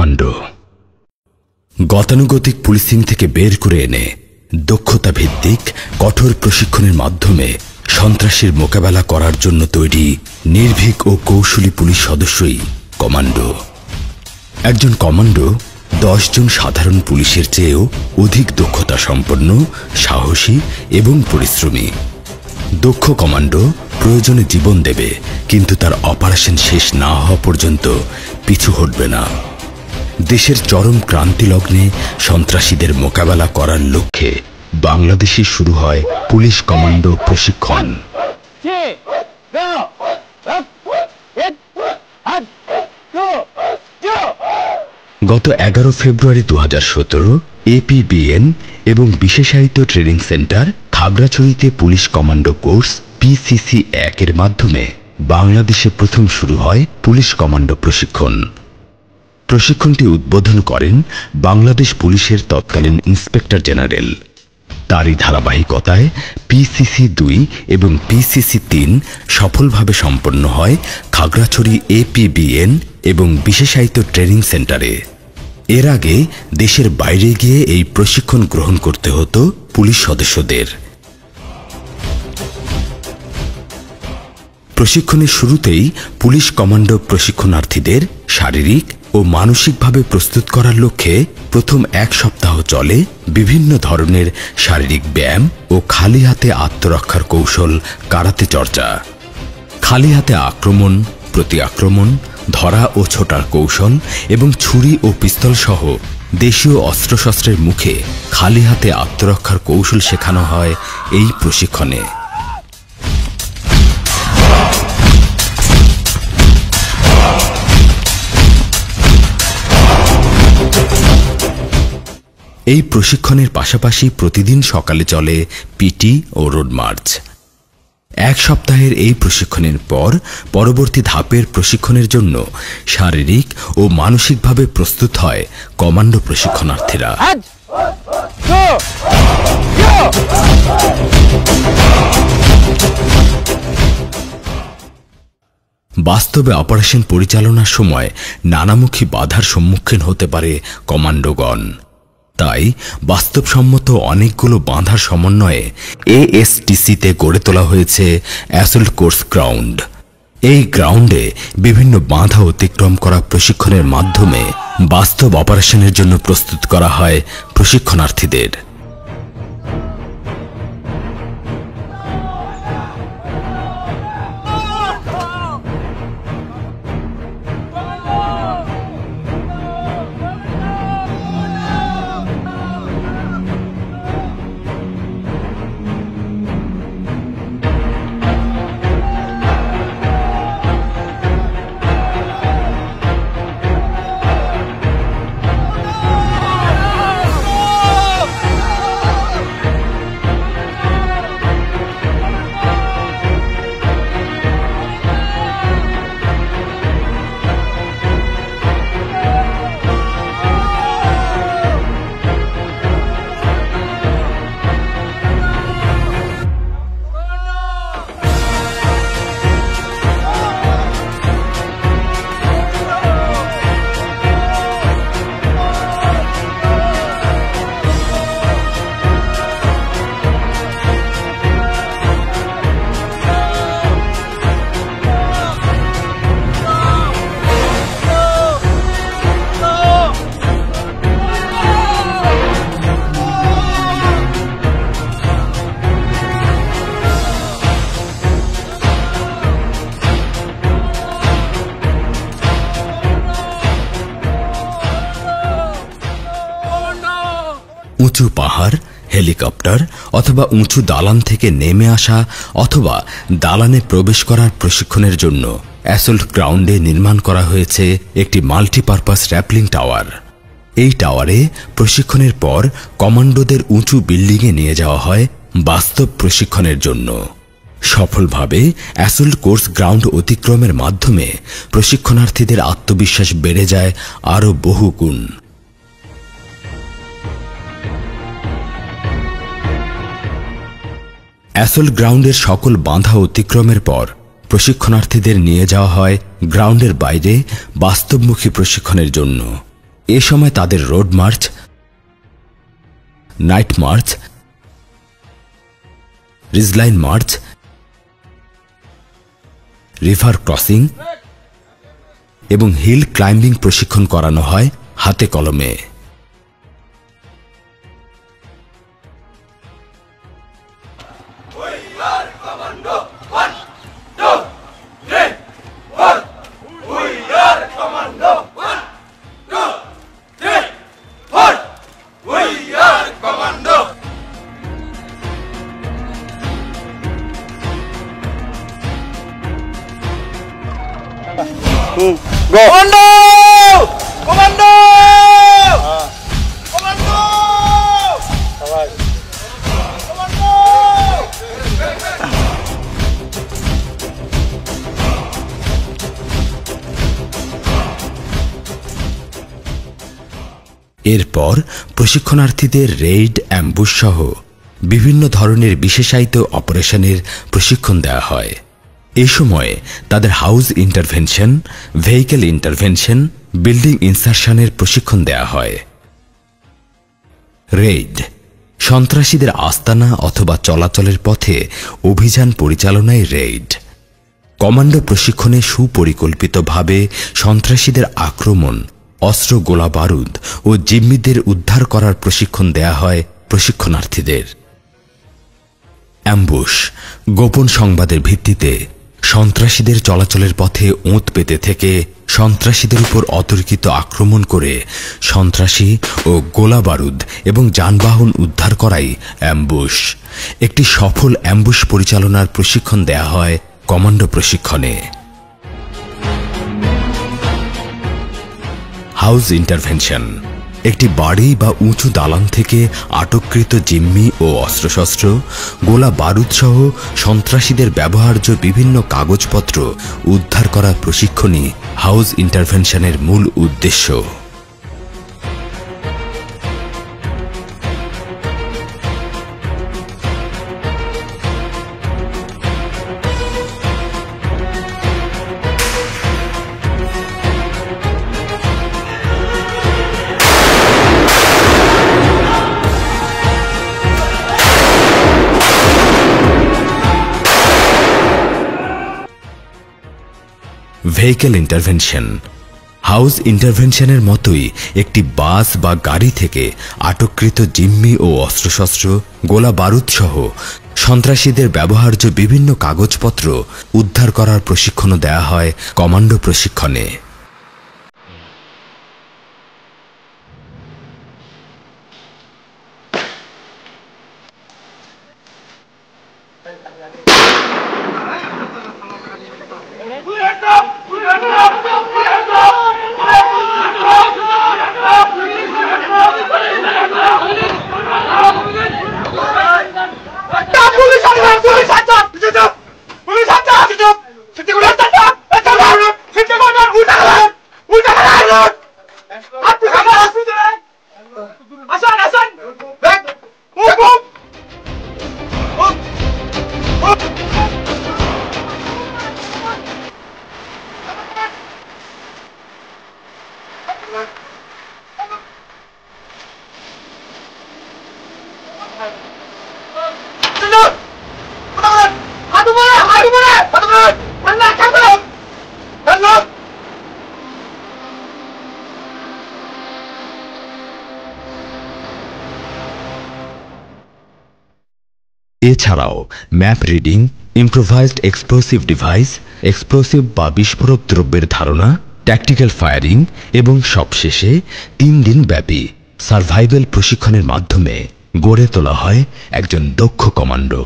Commando. গতানুগতিক policing থেকে বের করে এনে দক্ষতা ভিত্তিক কঠোর প্রশিক্ষণের মাধ্যমে সন্ত্রাসীর মোকাবেলা করার জন্য তৈরি নির্ভীক ও কৌশলী পুলিশ সদস্যই কমান্ডো। একজন কমান্ডো 10 জন সাধারণ পুলিশের চেয়েও অধিক দক্ষতা সম্পন্ন, সাহসী এবং পরিশ্রমী। দক্ষ কমান্ডো প্রয়োজনে জীবন দেবে, কিন্তু তার অপারেশন শেষ না হওয়া পর্যন্ত পিছু হটবে না। দেশের চরম ক্রান্তি লগ্নে সন্ত্রাসীদের মোকাবেলা করার লক্ষ্যে বাংলাদেশে শুরু হয় পুলিশ কমান্ডো প্রশিক্ষণ। গত 11 ফেব্রুয়ারি 2017 APBN এবং বিশেষায়িত ট্রেনিং সেন্টার খাগড়াছড়িতে পুলিশ কমান্ডো কোর্স PCC-1 এর মাধ্যমে বাংলাদেশে প্রথম শুরু হয় পুলিশ কমান্ডো প্রশিক্ষণ। প্রশিক্ষণটি উদ্বোধন করেন বাংলাদেশ পুলিশের তৎকালীন ইন্সপেক্টর জেনারেল। তারই ধারাবাহিকতায় PCC-2 এবং PCC-3 সফলভাবে সম্পন্ন হয় খাগড়াছড়ি APBN এবং বিশেষায়িত ট্রেনিং সেন্টারে। এর আগে দেশের বাইরে গিয়ে এই প্রশিক্ষণ গ্রহণ করতে হতো পুলিশ সদস্যদের। প্রশিক্ষণের শুরুতেই পুলিশ কমান্ডো প্রশিক্ষণার্থীদের শারীরিক ও মানসিকভাবে প্রস্তুত করার লক্ষ্যে প্রথম 1 সপ্তাহ চলে বিভিন্ন ধরনের শারীরিক ব্যায়াম ও খালি হাতে আত্মরক্ষার কৌশল কারাতে চর্চা। খালি হাতে আক্রমণ, প্রতি আক্রমণ, ধরা ও ছোটার কৌশল এবং ছুরি ও পিস্তল সহ দেশীয় অস্ত্রশস্ত্রের মুখে খালি হাতে আত্মরক্ষার কৌশল শেখানো হয় এই প্রশিক্ষণে। এই প্রশিক্ষণের পাশাপাশি প্রতিদিন সকালে চলে পিটি ও রোড মার্চ। 1 সপ্তাহের এই প্রশিক্ষণের পর পরবর্তী ধাপের প্রশিক্ষণের জন্য শারীরিক ও মানসিকভাবে প্রস্তুত হয় কমান্ডো প্রশিক্ষণার্থীরা। বাস্তবে অপারেশন পরিচালনার সময় নানামুখী বাধার সম্মুখীন হতে পারে কমান্ডোগণ। তাই বাস্তবসম্মত অনেকগুলো বাধার সমন্বয়ে ASTC-তে গড়ে তোলা হয়েছে অ্যাসল্ট কোর্স গ্রাউন্ড। এই গ্রাউন্ডে বিভিন্ন বাধা অতিক্রম করা প্রশিক্ষণের মাধ্যমে বাস্তব অপারেশনের জন্য প্রস্তুত করা হয় প্রশিক্ষণার্থীদের। উঁচু পাহাড়, হেলিকপ্টার অথবা উঁচু দালান থেকে নেমে আসা অথবা দালানে প্রবেশ করার প্রশিক্ষণের জন্য অ্যাসল্ট গ্রাউন্ডে নির্মাণ করা হয়েছে একটি মাল্টিপারপাস র্যাপলিং টাওয়ার। এই টাওয়ারে প্রশিক্ষণের পর কমান্ডোদের উঁচু বিল্ডিংয়ে নিয়ে যাওয়া হয় বাস্তব প্রশিক্ষণের জন্য। সফলভাবে অ্যাসল্ট কোর্স গ্রাউন্ড অতিক্রমের মাধ্যমে প্রশিক্ষণার্থীদের আত্মবিশ্বাস বেড়ে যায় আরও বহুগুণ। অ্যাসল্ট গ্রাউন্ডের সকল বাধা অতিক্রমের পর প্রশিক্ষণার্থীদের নিয়ে যাওয়া হয় গ্রাউন্ডের বাইরে বাস্তবমুখী প্রশিক্ষণের জন্য। এ সময় তাদের road march, night march, ridgeline march, river crossing এবং হিল ক্লাইম্বিং প্রশিক্ষণ করানো হয় হাতে কলমে। Go! Commando! Commando! Commando! Commando! এরপর প্রশিক্ষণার্থীদের রেইড, অ্যাম্বুশ সহ বিভিন্ন ধরনের বিশেষায়িত অপারেশনের প্রশিক্ষণ দেওয়া হয়। এই সময়ে তাদের house intervention, vehicle intervention, building ইনসারশনের প্রশিক্ষণ দেওয়া হয়। রেইড সন্ত্রাসীদের আস্তানা অথবা চলাচলের পথে অভিযান পরিচালনায় রেইড। কমান্ডো প্রশিক্ষণে সুপরিকল্পিতভাবে সন্ত্রাসীদের আক্রমণ, অস্ত্র, গোলা বারুদ ও জিম্মিদের উদ্ধার করার প্রশিক্ষণ দেয়া হয় প্রশিক্ষণার্থীদের। অ্যাম্বুশ গোপন সংবাদের ভিত্তিতে সন্ত্রাসীদের চলাচলের পথে ওঁত পেতে থেকে সন্ত্রাসীদের উপর অতর্কিত আক্রমণ করে সন্ত্রাসী ও গোলা বারুদ এবং যানবাহন উদ্ধার করাই অ্যাম্বুশ। একটি সফল অ্যাম্বুশ পরিচালনার প্রশিক্ষণ দেয়া হয় কমান্ডো প্রশিক্ষণে। হাউস ইন্টারভেনশন একটি বাড়ি বা উঁচু দালান থেকে আটককৃত জিম্মি ও অস্ত্রশস্ত্র, গোলা বারুদ সহ সন্ত্রাসীদের ব্যবহার্য বিভিন্ন কাগজপত্র উদ্ধার করার প্রশিক্ষণই হাউস ইন্টারভেনশনের মূল উদ্দেশ্য। ভেহিকেল ইন্টারভেনশন হাউস ইন্টারভেনশনের মতোই একটি বাস বা গাড়ি থেকে আটককৃত জিম্মি ও অস্ত্রশস্ত্র, গোলা বারুদ সহ সন্ত্রাসীদের ব্যবহার্য বিভিন্ন কাগজপত্র উদ্ধার করার প্রশিক্ষণও দেয়া হয় কমান্ডো প্রশিক্ষণে। এছাড়াও map reading, improvised explosive device, explosive বা বিস্ফোরক দ্রব্যের ধারণা, ট্যাকটিক্যাল ফায়ারিং এবং সবশেষে 3 দিন ব্যাপী সার্ভাইভাল প্রশিক্ষণের মাধ্যমে গড়ে তোলা হয় একজন দক্ষ কমান্ডো।